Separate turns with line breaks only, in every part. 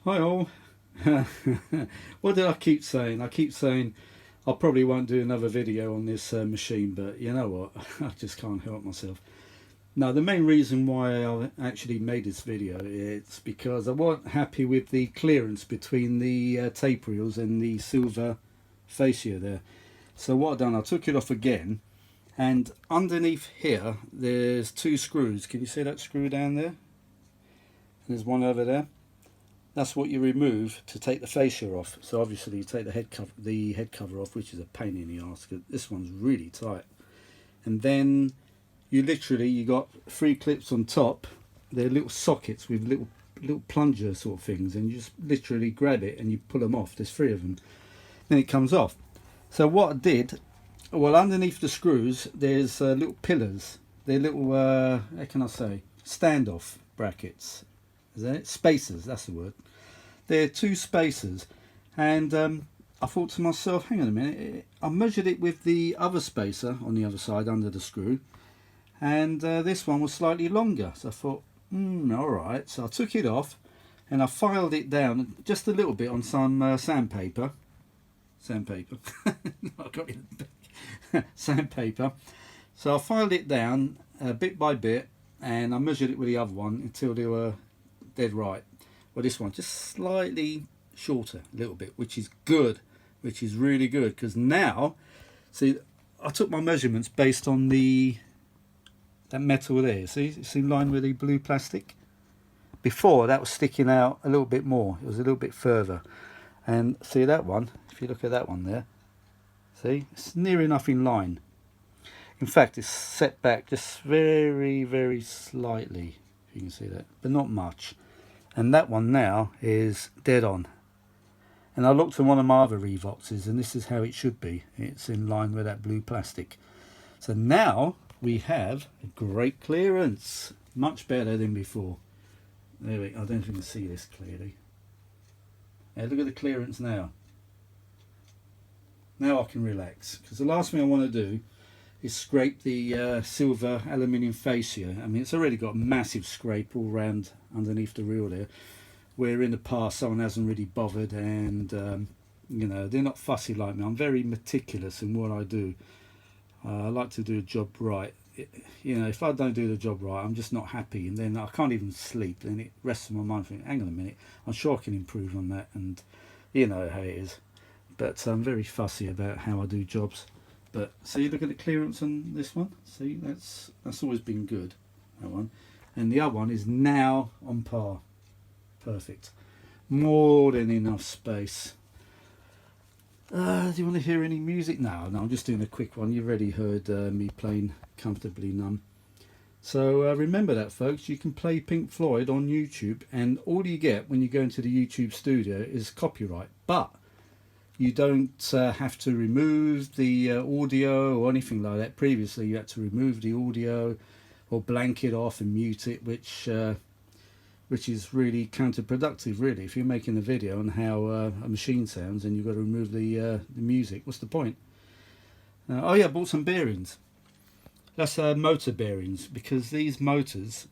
Hi all. What did I keep saying? I keep saying I probably won't do another video on this machine, but you know what? I just can't help myself. Now, the main reason why I actually made this video is because I wasn't happy with the clearance between the tape reels and the silver fascia there. So what I done, I took it off again, and underneath here there's two screws. Can you see that screw down there? And there's one over there. That's what you remove to take the fascia off. So obviously you take the head cover off, which is a pain in the arse because this one's really tight. And then you got three clips on top. They're little sockets with little plunger sort of things, and you just literally grab it and you pull them off. There's three of them. Then it comes off. So what I did, well, underneath the screws there's little pillars. They're little how can I say, standoff brackets. Is that it? Spacers, that's the word. They're two spacers, and I thought to myself, hang on a minute, I measured it with the other spacer on the other side under the screw, and this one was slightly longer. So I thought, alright. So I took it off and I filed it down just a little bit on some sandpaper. Sandpaper. I got it. Sandpaper. So I filed it down bit by bit, and I measured it with the other one until they were dead right. Well, this one just slightly shorter, a little bit, which is good, which is really good, because now, see, I took my measurements based on that metal there. See, it's in line with the blue plastic. Before, that was sticking out a little bit more. It was a little bit further. And see that one, if you look at that one there, see, it's near enough in line. In fact, it's set back just very, very slightly, if you can see that, but not much. And that one now is dead on. And I looked at one of my other Revoxes, and this is how it should be. It's in line with that blue plastic. So now we have a great clearance, much better than before. There we go. I don't know if you can see this clearly. Yeah, look at the clearance now. Now I can relax, because the last thing I want to do is scrape the silver aluminium fascia. I mean, it's already got a massive scrape all round underneath the reel there, where in the past someone hasn't really bothered, and you know, they're not fussy like me. I'm very meticulous in what I do. I like to do a job right. You know, if I don't do the job right, I'm just not happy, and then I can't even sleep, and it rests in my mind thinking, hang on a minute, I'm sure I can improve on that, and you know how it is. But I'm very fussy about how I do jobs. But see, look at the clearance on this one. See, that's always been good, that one. And the other one is now on par. Perfect. More than enough space. Do you want to hear any music? No, I'm just doing a quick one. You've already heard me playing Comfortably Numb. So remember that, folks. You can play Pink Floyd on YouTube, and all you get when you go into the YouTube studio is copyright. But you don't have to remove the audio or anything like that. Previously, you had to remove the audio or blank it off and mute it, which is really counterproductive, really. If you're making a video on how a machine sounds and you've got to remove the music, what's the point? Oh yeah, I bought some bearings. That's motor bearings, because these motors,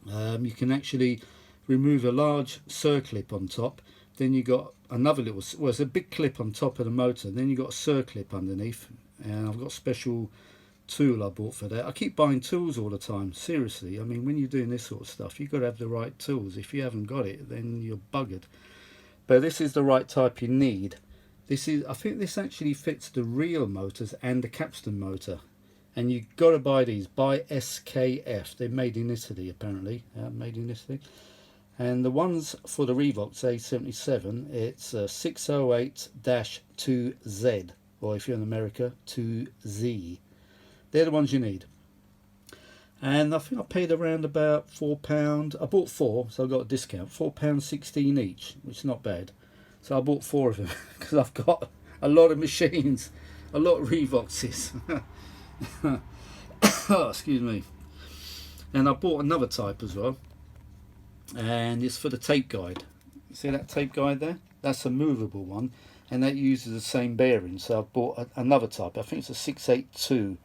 you can actually remove a large circlip on top. Then you got another little, well, it's a big clip on top of the motor. Then you got a circlip underneath, and I've got a special tool I bought for that. I keep buying tools all the time, seriously. I mean, when you're doing this sort of stuff, you've got to have the right tools. If you haven't got it, then you're buggered. But this is the right type you need. This is, I think this actually fits the real motors and the capstan motor. And you've got to buy these by SKF. They're made in Italy, apparently. Made in Italy. And the ones for the Revox A77, it's 608-2Z, or if you're in America, 2Z. They're the ones you need. And I think I paid around about £4. I bought four, so I got a discount. £4.16 each, which is not bad. So I bought four of them because I've got a lot of machines, a lot of Revoxes. Oh, excuse me. And I bought another type as well, and it's for the tape guide. See that tape guide there? That's a movable one, and that uses the same bearing. So I've bought another type. I think it's a 682.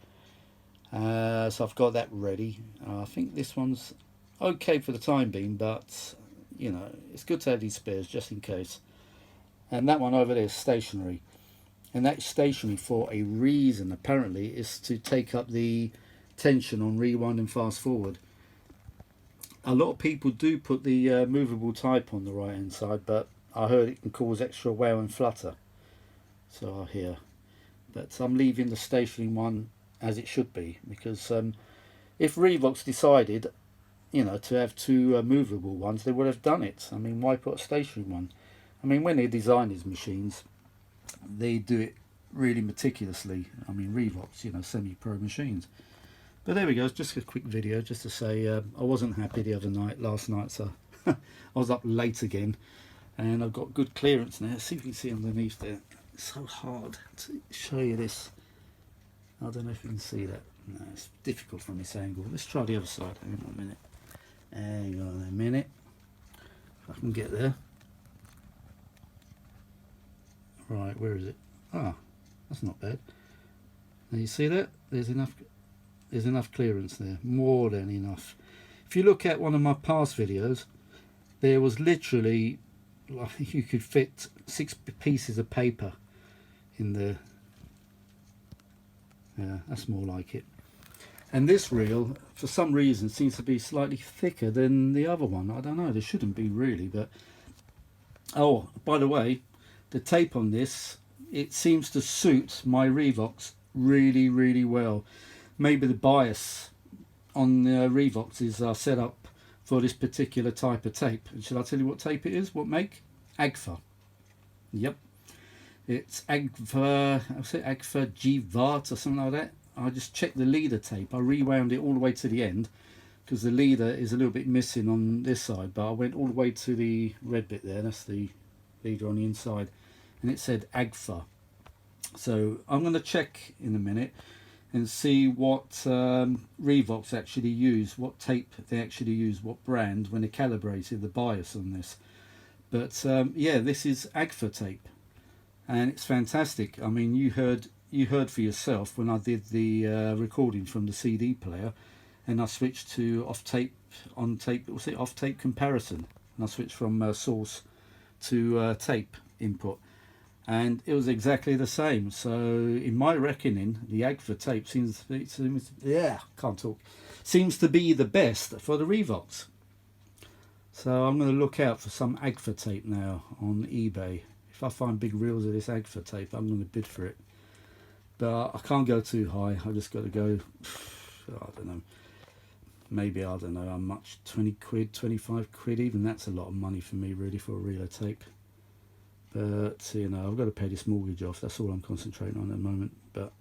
So I've got that ready. I think this one's okay for the time being, but you know, it's good to have these spares just in case. And that one over there is stationary, and that's stationary for a reason. Apparently, is to take up the tension on rewind and fast forward. A lot of people do put the movable type on the right hand side, but I heard it can cause extra wow and flutter, so I hear. But I'm leaving the stationary one as it should be, because if Revox decided, you know, to have two movable ones, they would have done it. I mean, why put a stationary one? I mean, when they design these machines, they do it really meticulously. I mean, Revox, you know, semi-pro machines. But there we go, it's just a quick video just to say I wasn't happy the other night, last night, so I was up late again, and I've got good clearance now. See if you can see underneath there. It's so hard to show you this. I don't know if you can see that. No, it's difficult from this angle. Let's try the other side. Hang on a minute. Hang on a minute. If I can get there. Right, where is it? Ah, that's not bad. Now you see that? There's enough clearance there, more than enough. If you look at one of my past videos, there was literally, like, you could fit 6 pieces of paper in there. Yeah, that's more like it. And this reel, for some reason, seems to be slightly thicker than the other one. I don't know, there shouldn't be really, but... Oh, by the way, the tape on this, it seems to suit my Revox really, really well. Maybe the bias on the Revox is set up for this particular type of tape. And should I tell you what tape it is? What make? Agfa. Yep. It's Agfa, I'll say Agfa G-Vart or something like that. I just checked the leader tape. I rewound it all the way to the end because the leader is a little bit missing on this side, but I went all the way to the red bit there. That's the leader on the inside, and it said Agfa. So I'm going to check in a minute and see what Revox actually use, what tape they actually use, what brand, when they calibrated the bias on this. But yeah, this is Agfa tape, and it's fantastic. I mean, you heard for yourself when I did the recording from the CD player, and I switched to off tape, on tape, what's it, off tape comparison, and I switched from source to tape input, and it was exactly the same. So in my reckoning, the Agfa tape seems to be the best for the Revox. So I'm going to look out for some Agfa tape now on eBay. If I find big reels of this Agfa tape, I'm going to bid for it. But I can't go too high. I just got to go, I don't know, maybe, I don't know how much, 20 quid, 25 quid, even that's a lot of money for me really for a reel of tape. But, you know, I've got to pay this mortgage off. That's all I'm concentrating on at the moment. But,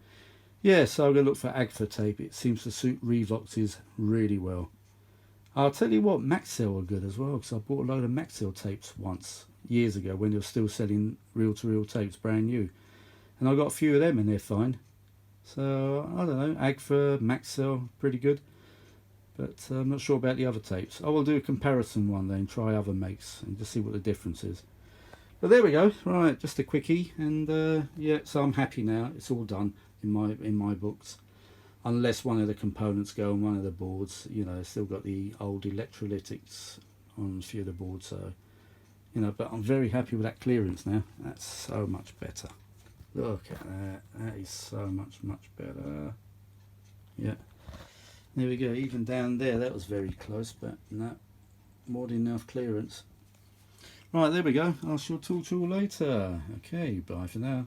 yeah, so I'm going to look for Agfa tape. It seems to suit Revox's really well. I'll tell you what, Maxell are good as well, because I bought a load of Maxell tapes once, years ago, when they were still selling reel-to-reel tapes, brand new. And I got a few of them and they're fine. So, I don't know, Agfa, Maxell, pretty good. But I'm not sure about the other tapes. I will do a comparison one day and try other makes and just see what the difference is. But there we go, right, just a quickie. And yeah, so I'm happy now. It's all done in my books. Unless one of the components go on one of the boards. You know, still got the old electrolytics on a few of the boards. So, you know, but I'm very happy with that clearance now. That's so much better. Look at that, that is so much better. Yeah, there we go, even down there that was very close, but no, more than enough clearance. Right, there we go, I shall talk to you later. Okay, bye for now.